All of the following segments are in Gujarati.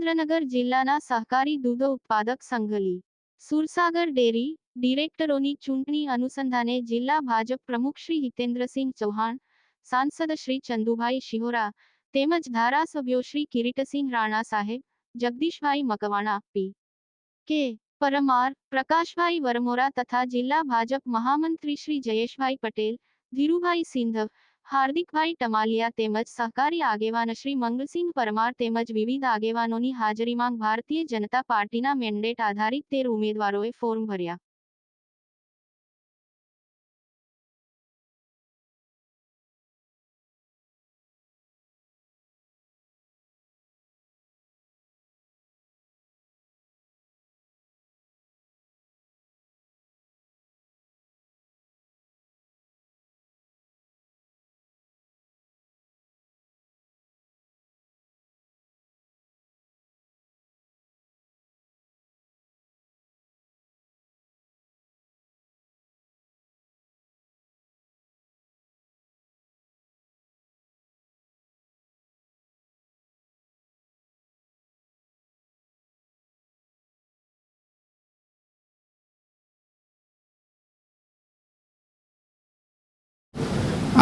સુરેન્દ્રનગર જિલ્લાના સહકારી દૂધ ઉત્પાદક સંઘલી સુરસાગર ડેરી ડિરેક્ટરોની ચૂંટણી અનુસંધાને જિલ્લા ભાજપ પ્રમુખ શ્રી હિતેન્દ્રસિંહ ચૌહાણ, સાંસદ શ્રી ચંદુભાઈ શિહોરા તેમજ ધારાસભ્યો શ્રી કિરીટસિંહ રાણા સાહેબ, જગદીશભાઈ મકવાણા, પી કે પરમાર, પ્રકાશભાઈ વરમોરા તથા જિલ્લા ભાજપ મહામંત્રી શ્રી જયેશભાઈ પટેલ, ધીરુભાઈ સિંધવ, હાર્દિકભાઈ ટમાલિયા તેમજ સહકારી આગેવાન શ્રી મંગલસિંહ પરમાર તેમજ વિવિધ આગેવાનોની હાજરીમાં ભારતીય જનતા પાર્ટીના મેન્ડેટ આધારિત 13 ઉમેદવારોએ ફોર્મ ભર્યા.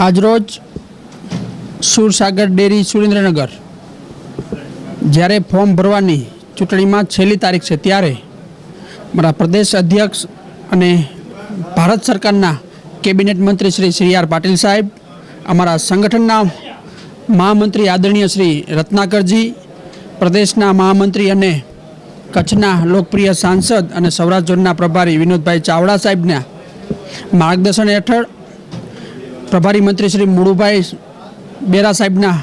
આજરોજ સુરસાગર ડેરી સુરેન્દ્રનગર જ્યારે ફોર્મ ભરવાની ચૂંટણીમાં છેલ્લી તારીખ છે ત્યારે મારા પ્રદેશ અધ્યક્ષ અને ભારત સરકારના કેબિનેટ મંત્રી શ્રી સી.આર. પાટીલ સાહેબ, અમારા સંગઠનના મહામંત્રી આદરણીય શ્રી રત્નાકરજી, પ્રદેશના મહામંત્રી અને કચ્છના લોકપ્રિય સાંસદ અને સૌરાષ્ટ્ર ઝોનના પ્રભારી વિનોદભાઈ ચાવડા સાહેબના માર્ગદર્શન હેઠળ પ્રભારી મંત્રી શ્રી મુળુભાઈ બેરા સાહેબના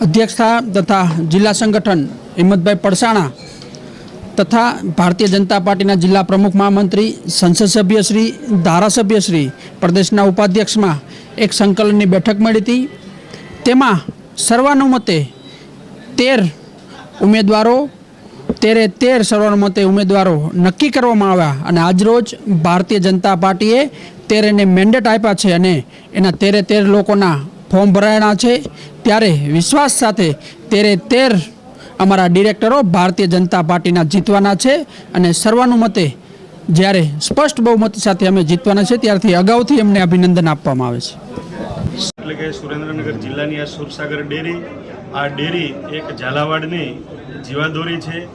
અધ્યક્ષતા તથા જિલ્લા સંગઠન હિંમતભાઈ પડસાણા તથા ભારતીય જનતા પાર્ટીના જિલ્લા પ્રમુખ મહામંત્રી, સંસદ સભ્યશ્રી, ધારાસભ્યશ્રી, પ્રદેશના ઉપાધ્યક્ષમાં એક સંકલનની બેઠક મળી હતી. તેમાં સર્વાનુમતે 13 ઉમેદવારો 13 સર્વાનુમતે ઉમેદવારો નક્કી કરવામાં આવ્યા અને આજરોજ ભારતીય જનતા પાર્ટીએ 13ને મેન્ડેટ આપ્યા છે અને એના 13 લોકોના ફોર્મ ભરાયા છે. ત્યારે વિશ્વાસ સાથે 13 અમારા ડિરેક્ટરો ભારતીય જનતા પાર્ટીના જીતવાના છે અને સર્વાનુમતે જ્યારે સ્પષ્ટ બહુમતી સાથે અમે જીતવાના છે ત્યારથી અગાઉથી અમને અભિનંદન આપવામાં આવે છે. એટલે કે સુરેન્દ્રનગર જિલ્લાની આ સુરસાગર ડેરી, આ ડેરી એક ઝાલાવાડની જીવાદોરી છે,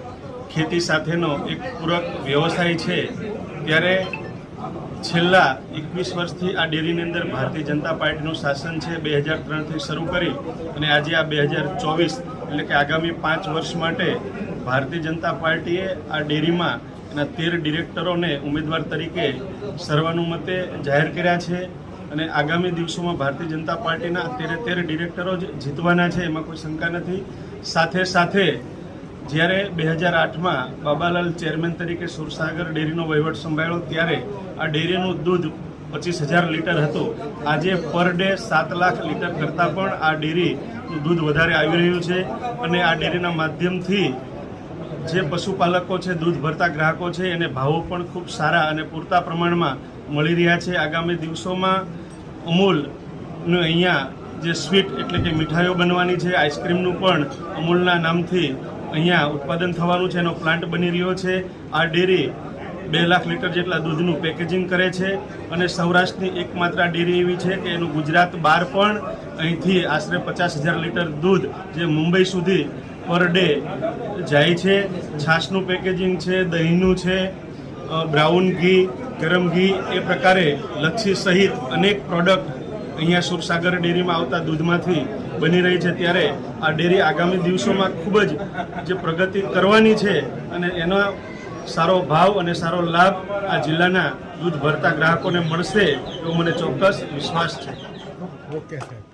ખેતી સાથેનો એક પૂરક વ્યવસાય છે. ત્યારે છેલ્લા 21 વર્ષથી આ ડેરીની અંદર ભારતીય જનતા પાર્ટીનું શાસન છે. 2003થી શરૂ કરી અને આજે આ 2024 એટલે કે આગામી 5 વર્ષ માટે ભારતીય જનતા પાર્ટીએ આ ડેરીમાં એના 13 ડિરેક્ટરોને ઉમેદવાર તરીકે સર્વાનુમતે જાહેર કર્યા છે અને આગામી દિવસોમાં ભારતીય જનતા પાર્ટીના 13 ડિરેક્ટરો જ જીતવાના છે, એમાં કોઈ શંકા નથી. સાથે સાથે જ્યારે 2008માં બાબાલાલ ચેરમેન તરીકે સુરસાગર ડેરીનો વહીવટ સંભાળ્યો ત્યારે આ ડેરીનું દૂધ 25,000 લીટર હતું. આજે પર ડે 7 લાખ લીટર કરતાં પણ આ ડેરીનું દૂધ વધારે આવી રહ્યું છે અને આ ડેરીના માધ્યમથી જે પશુપાલકો છે, દૂધ ભરતા ગ્રાહકો છે, એને ભાવો પણ ખૂબ સારા અને પૂરતા પ્રમાણમાં મળી રહ્યા છે. આગામી દિવસોમાં અમૂલનું અહીંયા જે સ્વીટ એટલે કે મીઠાઈઓ બનવાની છે, આઈસ્ક્રીમનું પણ અમૂલના નામથી અહીંયા ઉત્પાદન થવાનું છે, એનો પ્લાન્ટ બની રહ્યો છે. આ ડેરી 2 લાખ લીટર જેટલા દૂધનું પેકેજિંગ કરે છે અને સૌરાષ્ટ્રની એકમાત્ર ડેરી એવી છે કે એનું ગુજરાત બહાર પણ અહીંથી આશરે 50,000 લીટર દૂધ જે મુંબઈ સુધી પર ડે જાય છે. છાશનું પેકેજિંગ છે, દહીંનું છે, બ્રાઉન ઘી, ગરમ ઘી, એ પ્રકારે લચ્છી સહિત અનેક પ્રોડક્ટ અહીંયા સુરસાગર ડેરીમાં આવતા દૂધમાંથી બની રહી છે. ત્યારે આ ડેરી આગામી દિવસોમાં ખૂબ જ જે પ્રગતિ કરવાની છે અને એનો સારો ભાવ અને સારો લાભ આ જિલ્લાના દૂધ ભરતા ગ્રાહકોને મળશે એવો મને ચોક્કસ વિશ્વાસ છે. ઓકે સાહેબ.